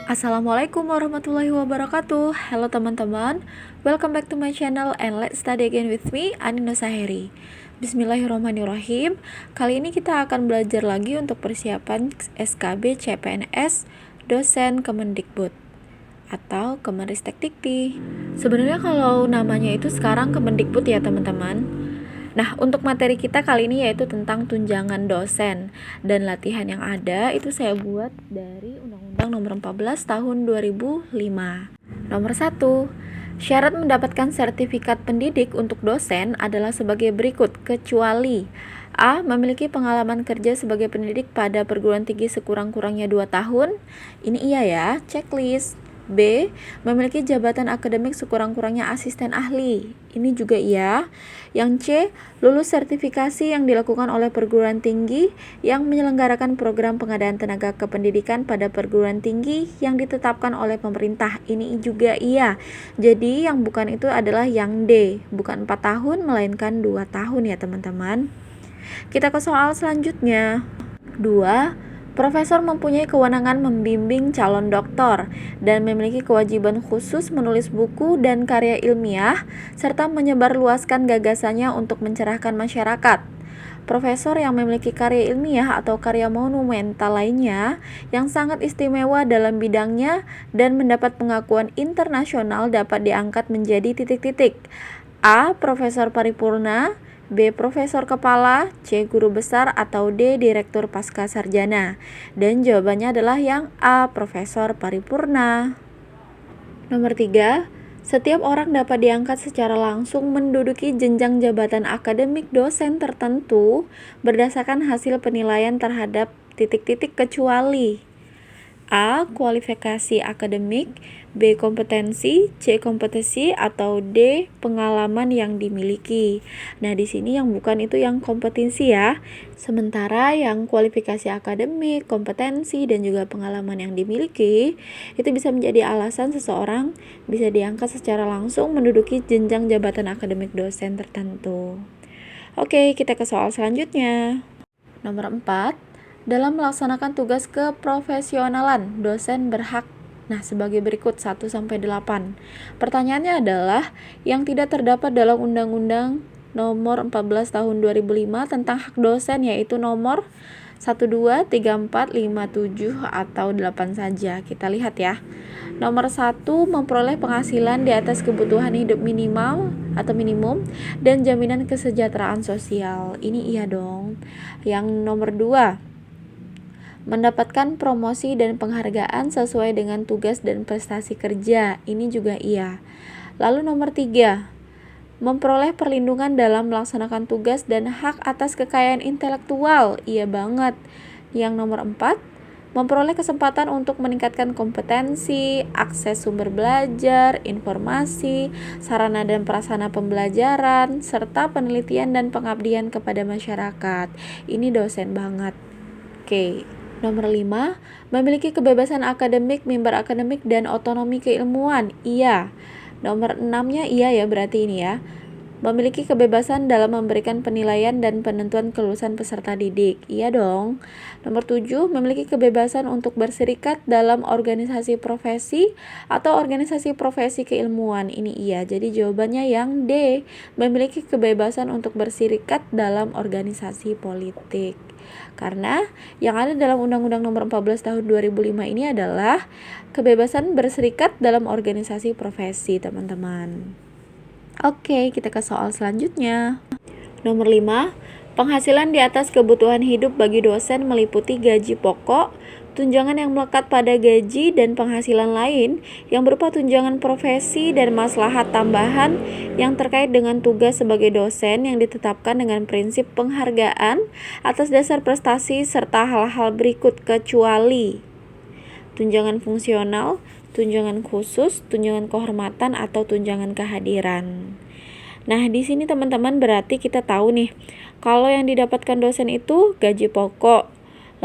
Assalamualaikum warahmatullahi wabarakatuh. Halo teman-teman, welcome back to my channel and let's study again with me, Anina Saheri. Bismillahirrahmanirrahim. Kali ini kita akan belajar lagi untuk persiapan SKB CPNS dosen Kemendikbud atau Kemenristek Dikti. Sebenarnya kalau namanya itu sekarang Kemendikbud ya teman-teman. Nah, untuk materi kita kali ini yaitu tentang tunjangan dosen, dan latihan yang ada itu saya buat dari Undang-Undang Nomor 14 Tahun 2005. Nomor 1. Syarat mendapatkan sertifikat pendidik untuk dosen adalah sebagai berikut, kecuali A. Memiliki pengalaman kerja sebagai pendidik pada perguruan tinggi sekurang-kurangnya 2 tahun. Ini iya ya, checklist. B. Memiliki jabatan akademik sekurang-kurangnya asisten ahli. Ini juga iya. Yang C. Lulus sertifikasi yang dilakukan oleh perguruan tinggi yang menyelenggarakan program pengadaan tenaga kependidikan pada perguruan tinggi yang ditetapkan oleh pemerintah. Ini juga iya. Jadi yang bukan itu adalah yang D. Bukan 4 tahun melainkan 2 tahun ya teman-teman. Kita ke soal selanjutnya. 2. Profesor mempunyai kewenangan membimbing calon doktor dan memiliki kewajiban khusus menulis buku dan karya ilmiah serta menyebarluaskan gagasannya untuk mencerahkan masyarakat. Profesor yang memiliki karya ilmiah atau karya monumental lainnya yang sangat istimewa dalam bidangnya dan mendapat pengakuan internasional dapat diangkat menjadi titik-titik. A. Profesor paripurna, B. Profesor kepala, C. Guru besar, atau D. Direktur pasca sarjana. Dan jawabannya adalah yang A. Profesor paripurna. Nomor 3. Setiap orang dapat diangkat secara langsung menduduki jenjang jabatan akademik dosen tertentu berdasarkan hasil penilaian terhadap titik-titik kecuali A. Kualifikasi akademik, B. Kompetensi, C. Kompetensi, atau D. Pengalaman yang dimiliki. Nah, di sini yang bukan itu yang kompetensi ya. Sementara yang kualifikasi akademik, kompetensi, dan juga pengalaman yang dimiliki itu bisa menjadi alasan seseorang bisa diangkat secara langsung menduduki jenjang jabatan akademik dosen tertentu. Oke, kita ke soal selanjutnya. Nomor 4. Dalam melaksanakan tugas keprofesionalan, dosen berhak sebagai berikut 1-8. Pertanyaannya adalah yang tidak terdapat dalam Undang-Undang Nomor 14 Tahun 2005 tentang hak dosen yaitu nomor 1, 2, 3, 4, 5, 7, atau 8 saja. Kita lihat ya. Nomor 1, memperoleh penghasilan di atas kebutuhan hidup minimal atau minimum dan jaminan kesejahteraan sosial. Ini iya dong. Yang nomor 2, mendapatkan promosi dan penghargaan sesuai dengan tugas dan prestasi kerja. Ini juga iya. Lalu nomor 3, memperoleh perlindungan dalam melaksanakan tugas dan hak atas kekayaan intelektual. Iya banget. Yang nomor 4, memperoleh kesempatan untuk meningkatkan kompetensi, akses sumber belajar, informasi, sarana dan prasarana pembelajaran, serta penelitian dan pengabdian kepada masyarakat. Ini dosen banget. Oke. Nomor 5, memiliki kebebasan akademik, mimbar akademik, dan otonomi keilmuan. Iya. Nomor 6-nya iya ya berarti ini ya. Memiliki kebebasan dalam memberikan penilaian dan penentuan kelulusan peserta didik. Iya dong. Nomor 7, memiliki kebebasan untuk berserikat dalam organisasi profesi atau organisasi profesi keilmuan. Ini iya. Jadi jawabannya yang D, memiliki kebebasan untuk berserikat dalam organisasi politik. Karena yang ada dalam Undang-Undang Nomor 14 Tahun 2005 ini adalah kebebasan berserikat dalam organisasi profesi, teman-teman. Oke, kita ke soal selanjutnya. Nomor 5, penghasilan di atas kebutuhan hidup bagi dosen meliputi gaji pokok, tunjangan yang melekat pada gaji, dan penghasilan lain yang berupa tunjangan profesi dan maslahat tambahan yang terkait dengan tugas sebagai dosen yang ditetapkan dengan prinsip penghargaan atas dasar prestasi serta hal-hal berikut kecuali tunjangan fungsional, tunjangan khusus, tunjangan kehormatan, atau tunjangan kehadiran. Nah, di sini teman-teman berarti kita tahu nih, kalau yang didapatkan dosen itu gaji pokok,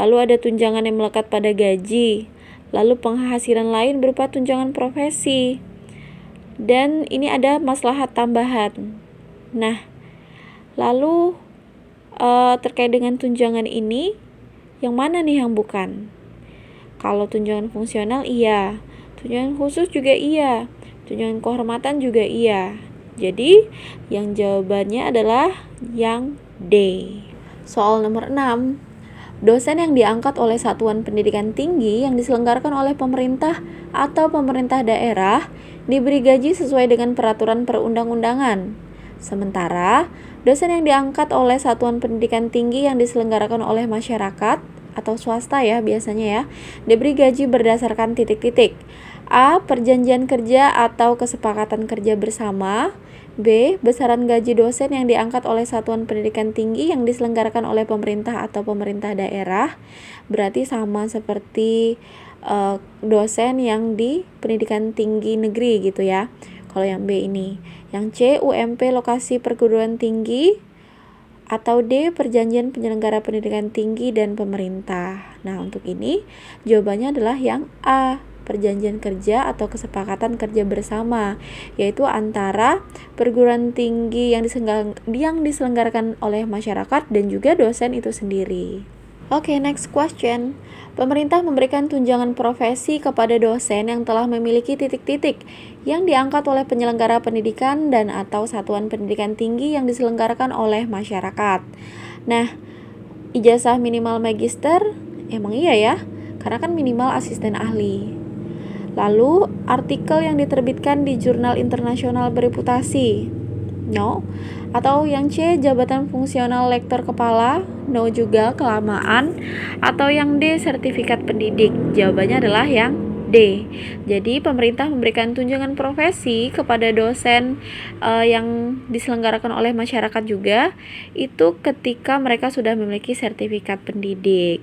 lalu ada tunjangan yang melekat pada gaji, lalu penghasilan lain berupa tunjangan profesi, dan ini ada maslahat tambahan. Nah, lalu terkait dengan tunjangan ini, yang mana nih yang bukan? Kalau tunjangan fungsional iya, tunjangan khusus juga iya, tunjangan kehormatan juga iya. Jadi yang jawabannya adalah yang D. Soal nomor 6. Dosen yang diangkat oleh satuan pendidikan tinggi yang diselenggarakan oleh pemerintah atau pemerintah daerah diberi gaji sesuai dengan peraturan perundang-undangan. Sementara, dosen yang diangkat oleh satuan pendidikan tinggi yang diselenggarakan oleh masyarakat atau swasta ya biasanya ya, diberi gaji berdasarkan titik-titik. A. Perjanjian kerja atau kesepakatan kerja bersama. B. Besaran gaji dosen yang diangkat oleh satuan pendidikan tinggi yang diselenggarakan oleh pemerintah atau pemerintah daerah. Berarti sama seperti dosen yang di pendidikan tinggi negeri gitu ya. Kalau yang B ini. Yang C. UMP lokasi perguruan tinggi. Atau D. Perjanjian penyelenggara pendidikan tinggi dan pemerintah. Nah, untuk ini jawabannya adalah yang A. Perjanjian kerja atau kesepakatan kerja bersama, yaitu antara perguruan tinggi yang diselenggarakan oleh masyarakat dan juga dosen itu sendiri. Oke, next question. Pemerintah memberikan tunjangan profesi kepada dosen yang telah memiliki titik-titik yang diangkat oleh penyelenggara pendidikan dan atau satuan pendidikan tinggi yang diselenggarakan oleh masyarakat. Nah, ijazah minimal magister, emang iya ya, karena kan minimal asisten ahli. Lalu, artikel yang diterbitkan di jurnal internasional bereputasi. No. Atau yang C, jabatan fungsional lektor kepala. No juga, kelamaan. Atau yang D, sertifikat pendidik. Jawabannya adalah yang D. Jadi pemerintah memberikan tunjangan profesi kepada dosen yang diselenggarakan oleh masyarakat juga, itu ketika mereka sudah memiliki sertifikat pendidik.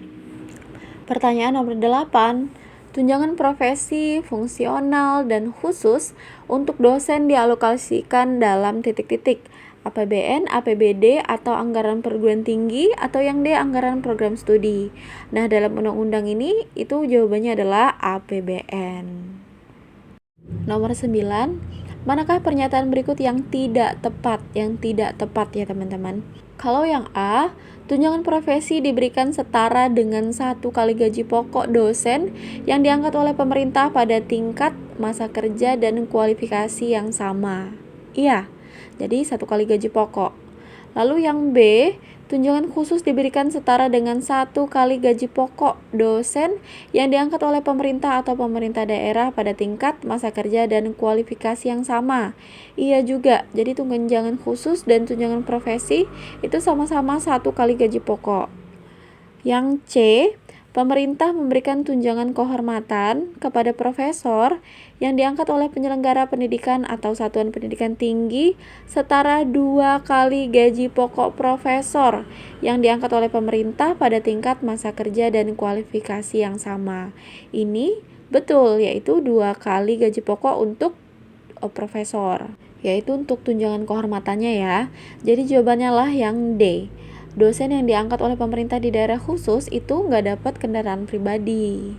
Pertanyaan nomor 8. Tunjangan profesi, fungsional, dan khusus untuk dosen dialokasikan dalam titik-titik. APBN, APBD, atau anggaran perguruan tinggi, atau yang D, anggaran program studi. Nah, dalam undang-undang ini, itu jawabannya adalah APBN. Nomor 9. Manakah pernyataan berikut yang tidak tepat? Yang tidak tepat ya teman-teman. Kalau yang A, tunjangan profesi diberikan setara dengan 1 kali gaji pokok dosen yang diangkat oleh pemerintah pada tingkat masa kerja dan kualifikasi yang sama. Iya, jadi 1 kali gaji pokok. Lalu yang B, tunjangan khusus diberikan setara dengan 1 kali gaji pokok dosen yang diangkat oleh pemerintah atau pemerintah daerah pada tingkat masa kerja dan kualifikasi yang sama. Iya juga, jadi tunjangan khusus dan tunjangan profesi itu sama-sama 1 kali gaji pokok. Yang C, pemerintah memberikan tunjangan kehormatan kepada profesor yang diangkat oleh penyelenggara pendidikan atau satuan pendidikan tinggi setara 2 kali gaji pokok profesor yang diangkat oleh pemerintah pada tingkat masa kerja dan kualifikasi yang sama. Ini betul, yaitu 2 kali gaji pokok untuk profesor, yaitu untuk tunjangan kehormatannya ya. Jadi jawabannya lah yang D. Dosen yang diangkat oleh pemerintah di daerah khusus itu nggak dapat kendaraan pribadi.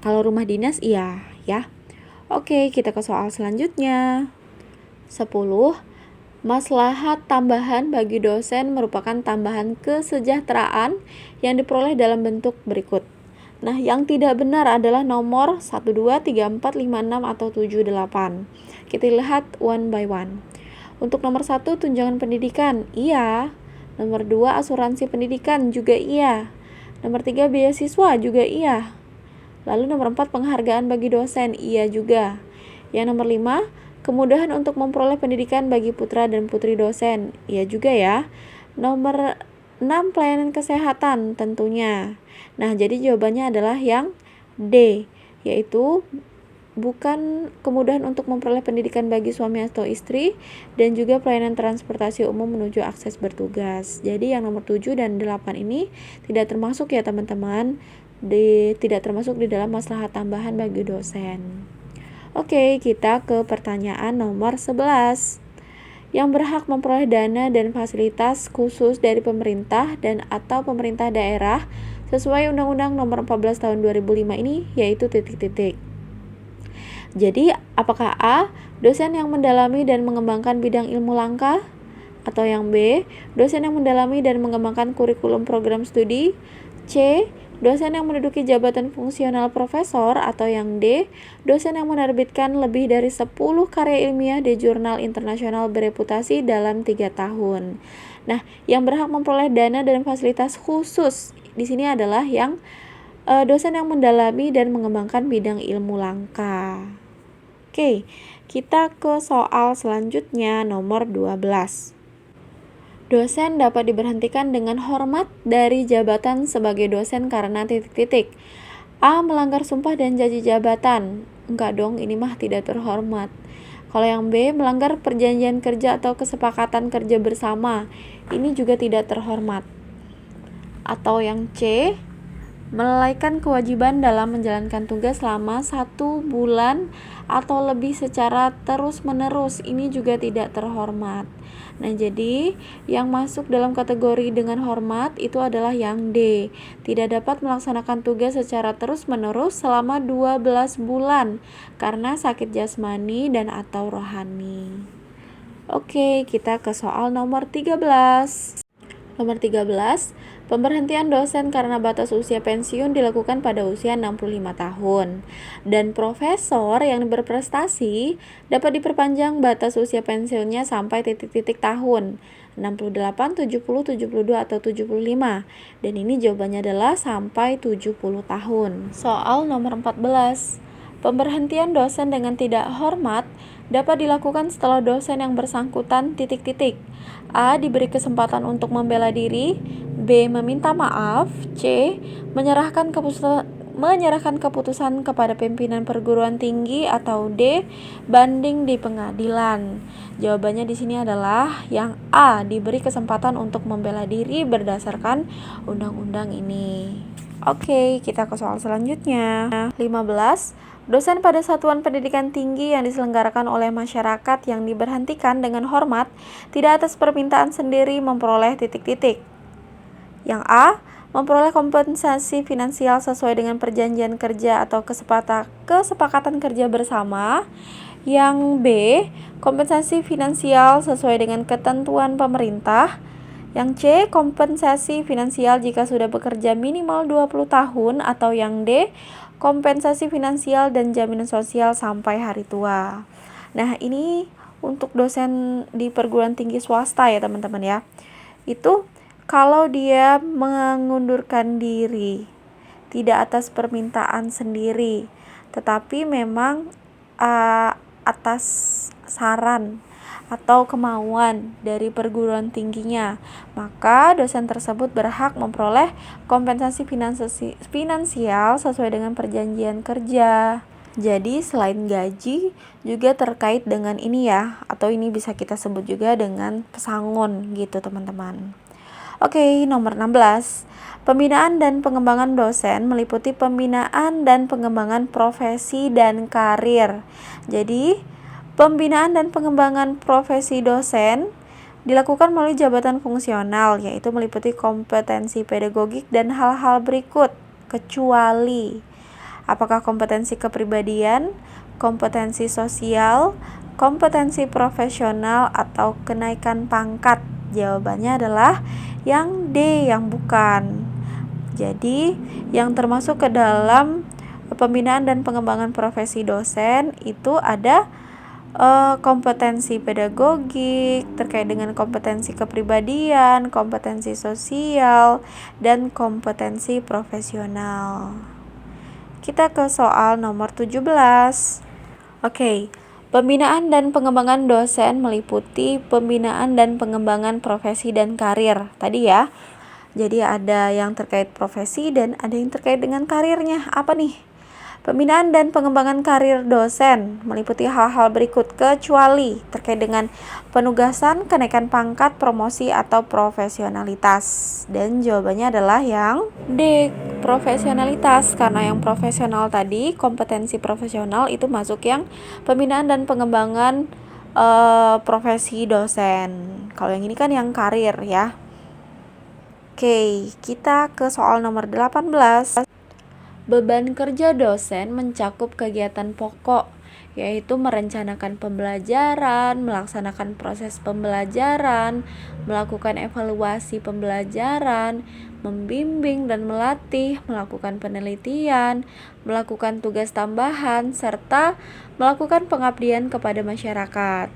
Kalau rumah dinas iya ya. Oke, kita ke soal selanjutnya. 10. Maslahat tambahan bagi dosen merupakan tambahan kesejahteraan yang diperoleh dalam bentuk berikut. Nah, yang tidak benar adalah nomor 1, 2, 3, 4, 5, 6, atau 7, 8. Kita lihat one by one. Untuk nomor 1, tunjangan pendidikan, iya. Nomor 2, asuransi pendidikan juga iya. Nomor 3, beasiswa juga iya. Lalu nomor 4, penghargaan bagi dosen, iya juga. Yang nomor 5, kemudahan untuk memperoleh pendidikan bagi putra dan putri dosen, iya juga ya. Nomor 6, pelayanan kesehatan tentunya. Nah, jadi jawabannya adalah yang D, yaitu bukan kemudahan untuk memperoleh pendidikan bagi suami atau istri, dan juga pelayanan transportasi umum menuju akses bertugas. Jadi yang nomor 7 dan 8 ini tidak termasuk ya teman-teman, tidak termasuk di dalam maslahat tambahan bagi dosen. Oke, kita ke pertanyaan nomor 11. Yang berhak memperoleh dana dan fasilitas khusus dari pemerintah dan atau pemerintah daerah sesuai Undang-Undang Nomor 14 Tahun 2005 ini yaitu titik-titik. Jadi, apakah A, dosen yang mendalami dan mengembangkan bidang ilmu langka? Atau yang B, dosen yang mendalami dan mengembangkan kurikulum program studi? C, dosen yang menduduki jabatan fungsional profesor, atau yang D, dosen yang menerbitkan lebih dari 10 karya ilmiah di jurnal internasional bereputasi dalam 3 tahun. Nah, yang berhak memperoleh dana dan fasilitas khusus di sini adalah yang dosen yang mendalami dan mengembangkan bidang ilmu langka. Oke, kita ke soal selanjutnya nomor 12. Dosen dapat diberhentikan dengan hormat dari jabatan sebagai dosen karena titik-titik. A. Melanggar sumpah dan janji jabatan. Enggak dong, ini mah tidak terhormat. Kalau yang B, melanggar perjanjian kerja atau kesepakatan kerja bersama. Ini juga tidak terhormat. Atau yang C, melalaikan kewajiban dalam menjalankan tugas selama 1 bulan atau lebih secara terus-menerus. Ini juga tidak terhormat. Nah, jadi yang masuk dalam kategori dengan hormat itu adalah yang D. Tidak dapat melaksanakan tugas secara terus-menerus selama 12 bulan karena sakit jasmani dan atau rohani. Oke, kita ke soal nomor 13. Nomor 13, pemberhentian dosen karena batas usia pensiun dilakukan pada usia 65 tahun. Dan profesor yang berprestasi dapat diperpanjang batas usia pensiunnya sampai titik-titik tahun. 68, 70, 72, atau 75. Dan ini jawabannya adalah sampai 70 tahun. Soal nomor 14. Pemberhentian dosen dengan tidak hormat dapat dilakukan setelah dosen yang bersangkutan titik-titik. A. Diberi kesempatan untuk membela diri. B. Meminta maaf. C. Menyerahkan keputusan kepada pimpinan perguruan tinggi. Atau D. Banding di pengadilan. Jawabannya di sini adalah yang A. Diberi kesempatan untuk membela diri berdasarkan undang-undang ini. Oke, kita ke soal selanjutnya. 15. Dosen pada satuan pendidikan tinggi yang diselenggarakan oleh masyarakat yang diberhentikan dengan hormat tidak atas permintaan sendiri memperoleh titik-titik. Yang A. Memperoleh kompensasi finansial sesuai dengan perjanjian kerja atau kesepakatan kerja bersama. Yang B. Kompensasi finansial sesuai dengan ketentuan pemerintah. Yang C. Kompensasi finansial jika sudah bekerja minimal 20 tahun. Atau yang D. Kompensasi finansial dan jaminan sosial sampai hari tua. Nah, ini untuk dosen di perguruan tinggi swasta ya teman-teman ya. Itu kalau dia mengundurkan diri, tidak atas permintaan sendiri, tetapi memang atas saran atau kemauan dari perguruan tingginya, maka dosen tersebut berhak memperoleh kompensasi finansial sesuai dengan perjanjian kerja. Jadi selain gaji juga terkait dengan ini ya, atau ini bisa kita sebut juga dengan pesangon gitu teman-teman. Oke, nomor 16. Pembinaan dan pengembangan dosen meliputi pembinaan dan pengembangan profesi dan karir. Jadi pembinaan dan pengembangan profesi dosen dilakukan melalui jabatan fungsional, yaitu meliputi kompetensi pedagogik dan hal-hal berikut, kecuali apakah kompetensi kepribadian, kompetensi sosial, kompetensi profesional, atau kenaikan pangkat. Jawabannya adalah yang D, yang bukan. Jadi, yang termasuk ke dalam pembinaan dan pengembangan profesi dosen itu ada kompetensi pedagogik terkait dengan kompetensi kepribadian, kompetensi sosial, dan kompetensi profesional. Kita ke soal nomor 17. Oke, pembinaan dan pengembangan dosen meliputi pembinaan dan pengembangan profesi dan karir. Tadi ya. Jadi ada yang terkait profesi dan ada yang terkait dengan karirnya. Apa nih? Pembinaan dan pengembangan karir dosen meliputi hal-hal berikut kecuali terkait dengan penugasan, kenaikan pangkat, promosi, atau profesionalitas. Dan jawabannya adalah yang D, profesionalitas. Karena yang profesional tadi, kompetensi profesional itu masuk yang pembinaan dan pengembangan profesi dosen. Kalau yang ini kan yang karir ya. Oke, kita ke soal nomor 18. Beban kerja dosen mencakup kegiatan pokok yaitu merencanakan pembelajaran, melaksanakan proses pembelajaran, melakukan evaluasi pembelajaran, membimbing dan melatih, melakukan penelitian, melakukan tugas tambahan, serta melakukan pengabdian kepada masyarakat.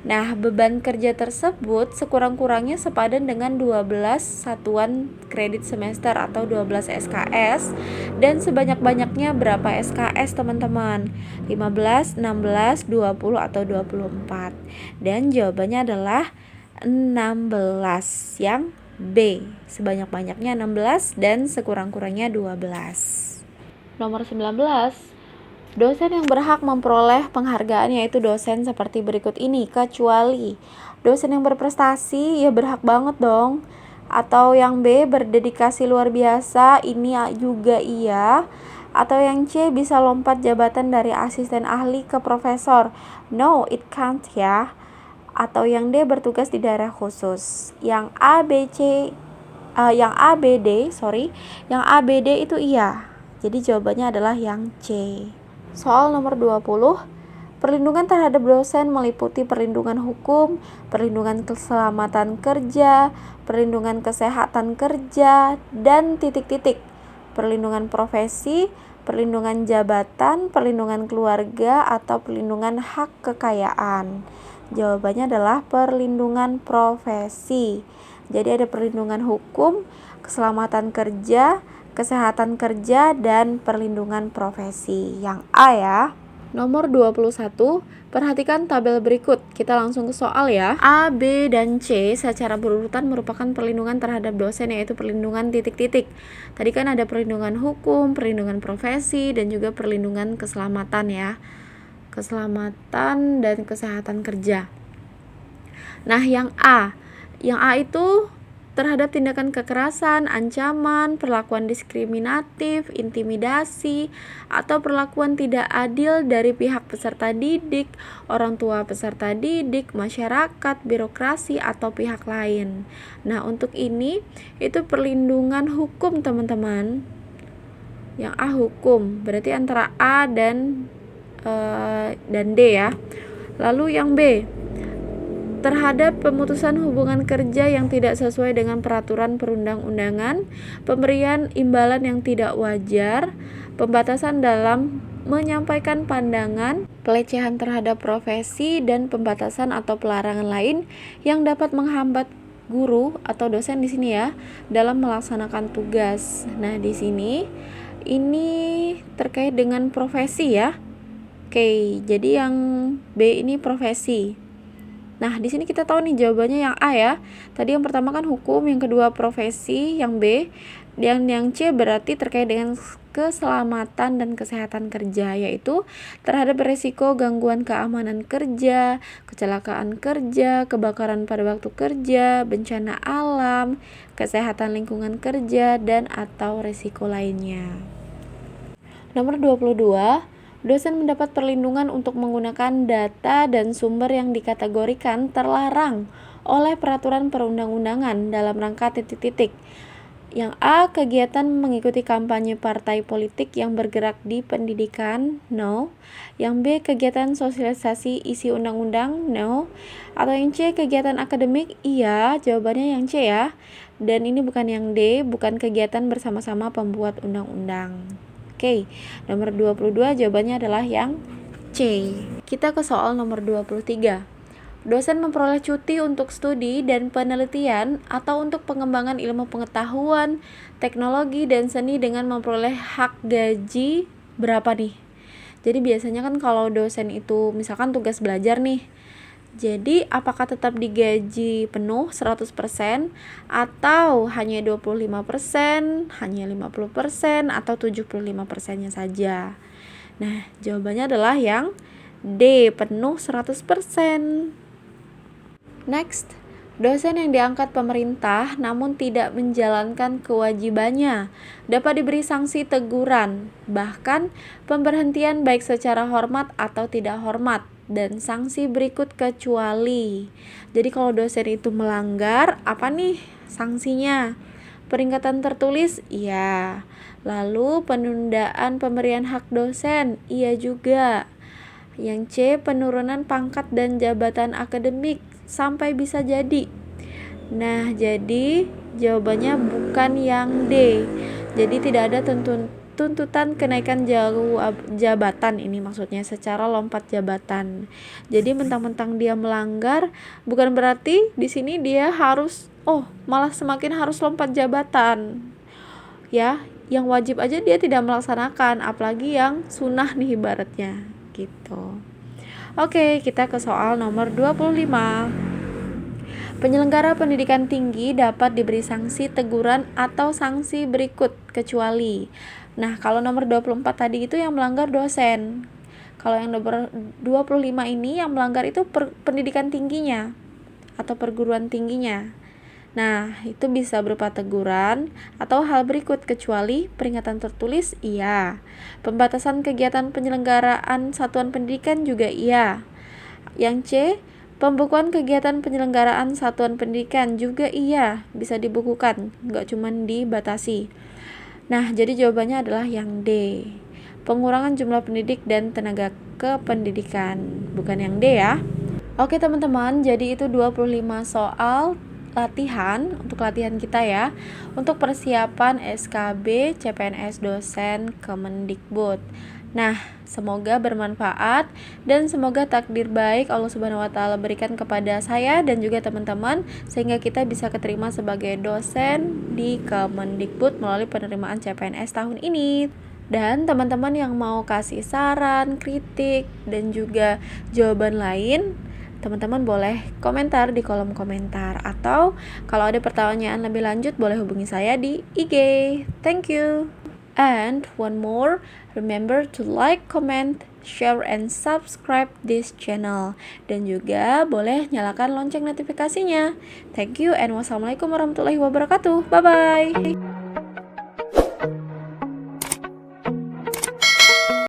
Nah, beban kerja tersebut sekurang-kurangnya sepadan dengan 12 satuan kredit semester atau 12 SKS, dan sebanyak-banyaknya berapa SKS teman-teman? 15, 16, 20 atau 24. Dan jawabannya adalah 16 yang B. Sebanyak-banyaknya 16 dan sekurang-kurangnya 12. Nomor 19. Dosen yang berhak memperoleh penghargaan yaitu dosen seperti berikut ini, kecuali dosen yang berprestasi, ya berhak banget dong. Atau yang B, berdedikasi luar biasa, ini juga iya. Atau yang C, bisa lompat jabatan dari asisten ahli ke profesor. No, it can't ya. Atau yang D, bertugas di daerah khusus. Yang A, B, C, yang A, B, D, yang A, B, D itu iya. Jadi jawabannya adalah yang C. Soal nomor 20, perlindungan terhadap dosen meliputi perlindungan hukum, perlindungan keselamatan kerja, perlindungan kesehatan kerja, dan titik-titik. Perlindungan profesi, perlindungan jabatan, perlindungan keluarga, atau perlindungan hak kekayaan. Jawabannya adalah perlindungan profesi. Jadi ada perlindungan hukum, keselamatan kerja, kesehatan kerja, dan perlindungan profesi. Yang A ya. Nomor 21, perhatikan tabel berikut. Kita langsung ke soal ya. A, B, dan C secara berurutan merupakan perlindungan terhadap dosen, yaitu perlindungan titik-titik. Tadi kan ada perlindungan hukum, perlindungan profesi, dan juga perlindungan keselamatan ya. Keselamatan dan kesehatan kerja. Nah, yang A itu terhadap tindakan kekerasan, ancaman, perlakuan diskriminatif, intimidasi, atau perlakuan tidak adil dari pihak peserta didik, orang tua peserta didik, masyarakat, birokrasi, atau pihak lain. Nah, untuk ini itu perlindungan hukum teman-teman. Yang A hukum, berarti antara A dan D ya. Lalu yang B, terhadap pemutusan hubungan kerja yang tidak sesuai dengan peraturan perundang-undangan, pemberian imbalan yang tidak wajar, pembatasan dalam menyampaikan pandangan, pelecehan terhadap profesi, dan pembatasan atau pelarangan lain yang dapat menghambat guru atau dosen di sini ya dalam melaksanakan tugas. Nah, di sini ini terkait dengan profesi ya. Oke, jadi yang B ini profesi. Nah, di sini kita tahu nih jawabannya yang A ya. Tadi yang pertama kan hukum, yang kedua profesi, yang B. Dan yang C berarti terkait dengan keselamatan dan kesehatan kerja, yaitu terhadap risiko gangguan keamanan kerja, kecelakaan kerja, kebakaran pada waktu kerja, bencana alam, kesehatan lingkungan kerja, dan atau risiko lainnya. Nomor 22, dosen mendapat perlindungan untuk menggunakan data dan sumber yang dikategorikan terlarang oleh peraturan perundang-undangan dalam rangka titik-titik. Yang A, kegiatan mengikuti kampanye partai politik yang bergerak di pendidikan, no. Yang B, kegiatan sosialisasi isi undang-undang, no. Atau yang C, kegiatan akademik, iya, jawabannya yang C ya. Dan ini bukan yang D, bukan kegiatan bersama-sama pembuat undang-undang. Oke, nomor 22 jawabannya adalah yang C. Kita ke soal nomor 23. Dosen memperoleh cuti untuk studi dan penelitian atau untuk pengembangan ilmu pengetahuan, teknologi, dan seni dengan memperoleh hak gaji berapa nih? Jadi biasanya kan kalau dosen itu misalkan tugas belajar nih, jadi apakah tetap digaji penuh 100% atau hanya 25%, hanya 50%, atau 75%-nya saja? Nah, jawabannya adalah yang D, penuh 100%. Next, dosen yang diangkat pemerintah namun tidak menjalankan kewajibannya dapat diberi sanksi teguran, bahkan pemberhentian baik secara hormat atau tidak hormat. Dan sanksi berikut kecuali. Jadi kalau dosen itu melanggar, apa nih sanksinya? Peringatan tertulis? Iya. Lalu penundaan pemberian hak dosen? Iya juga. Yang C, penurunan pangkat dan jabatan akademik sampai bisa jadi. Nah, jadi jawabannya bukan yang D. Jadi tidak ada tuntutan kenaikan jabatan, ini maksudnya secara lompat jabatan. Jadi mentang-mentang dia melanggar bukan berarti di sini dia harus malah semakin harus lompat jabatan. Ya, yang wajib aja dia tidak melaksanakan, apalagi yang sunnah nih ibaratnya gitu. Oke, kita ke soal nomor 25. Penyelenggara pendidikan tinggi dapat diberi sanksi teguran atau sanksi berikut kecuali. Nah, kalau nomor 24 tadi itu yang melanggar dosen. Kalau yang nomor 25 ini yang melanggar itu pendidikan tingginya atau perguruan tingginya. Nah, itu bisa berupa teguran atau hal berikut kecuali peringatan tertulis iya. Pembatasan kegiatan penyelenggaraan satuan pendidikan juga iya. Yang C, pembukuan kegiatan penyelenggaraan satuan pendidikan juga iya, bisa dibukukan, nggak cuma dibatasi. Nah, jadi jawabannya adalah yang D. Pengurangan jumlah pendidik dan tenaga kependidikan, bukan yang D ya. Oke teman-teman, jadi itu 25 soal latihan untuk latihan kita ya, untuk persiapan SKB CPNS dosen Kemendikbud. Nah, semoga bermanfaat dan semoga takdir baik Allah Subhanahu wa taala berikan kepada saya dan juga teman-teman sehingga kita bisa keterima sebagai dosen di Kemendikbud melalui penerimaan CPNS tahun ini. Dan teman-teman yang mau kasih saran, kritik, dan juga jawaban lain, teman-teman boleh komentar di kolom komentar, atau kalau ada pertanyaan lebih lanjut boleh hubungi saya di IG. Thank you. And one more, remember to like, comment, share, and subscribe this channel. Dan juga boleh nyalakan lonceng notifikasinya. Thank you and wassalamualaikum warahmatullahi wabarakatuh. Bye-bye.